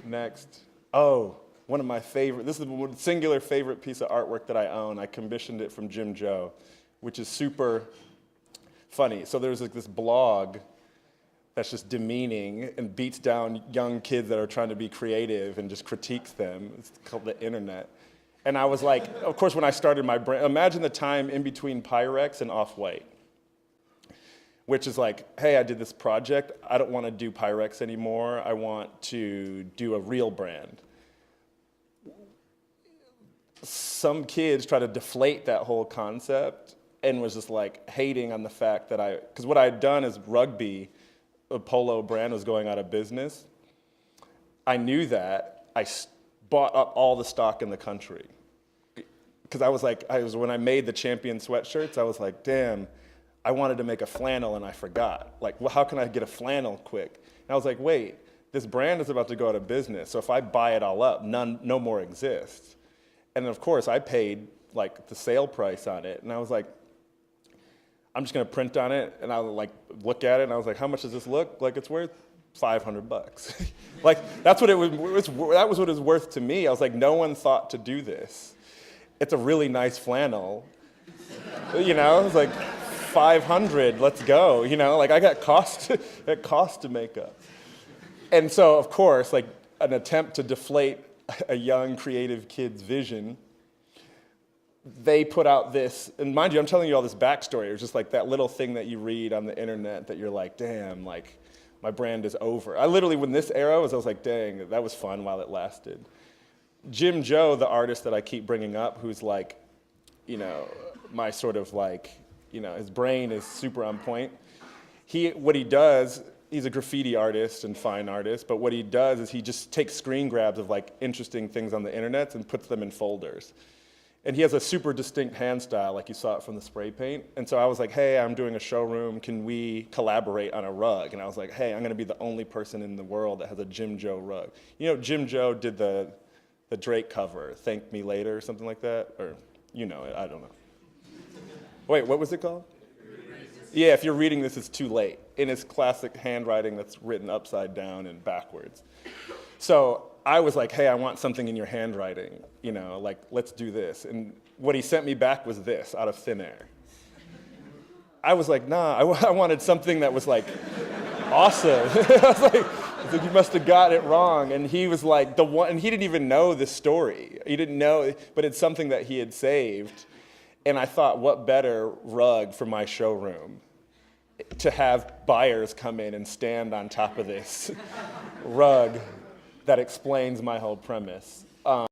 Next. Oh, one of my favorite, this is the singular favorite piece of artwork that I own. I commissioned it from Jim Joe, which is super funny. So there's like this blog that's just demeaning and beats down young kids that are trying to be creative and just critiques them. It's called the internet. And I was like, of course, when I started my brand, imagine the time in between Pyrex and Off-White, which is like, hey, I did this project. I don't want to do Pyrex anymore. I want to do a real brand. Some kids try to deflate that whole concept and was just like hating on the fact that because what I had done is rugby, a polo brand was going out of business. I knew that. I bought up all the stock in the country. Because when I made the champion sweatshirts, I was like, damn, I wanted to make a flannel and I forgot. Like, well, how can I get a flannel quick? And I was like, wait, this brand is about to go out of business, so if I buy it all up, no more exists. And of course, I paid like the sale price on it, and I was like, I'm just gonna print on it, and I'll like look at it, and I was like, how much does this look like it's worth? $500. Like, that's what that was what it was worth to me. I was like, no one thought to do this. It's a really nice flannel. You know, it's like 500, let's go. You know, like I got cost to make up. And so, of course, like an attempt to deflate a young creative kid's vision, they put out this, and mind you, I'm telling you all this backstory. It was just like that little thing that you read on the internet that you're like, damn, like my brand is over. I literally, when this era was, I was like, dang, that was fun while it lasted. Jim Joe, the artist that I keep bringing up, who's like, you know, my sort of like, you know, his brain is super on point. What he does, he's a graffiti artist and fine artist, but what he does is he just takes screen grabs of like interesting things on the internet and puts them in folders. And he has a super distinct hand style, like you saw it from the spray paint. And so I was like, hey, I'm doing a showroom, can we collaborate on a rug? And I was like, hey, I'm gonna be the only person in the world that has a Jim Joe rug. You know, Jim Joe did the Drake cover, Thank Me Later, or something like that, or you know it, I don't know. Wait, what was it called? Yeah, if you're reading this, it's too late. In his classic handwriting that's written upside down and backwards. So I was like, hey, I want something in your handwriting, you know, like, let's do this. And what he sent me back was this, out of thin air. I was like, nah, I wanted something that was like, awesome. I was like, you must have got it wrong. And he was like, and he didn't even know the story. He didn't know, but it's something that he had saved. And I thought, what better rug for my showroom to have buyers come in and stand on top of this rug that explains my whole premise.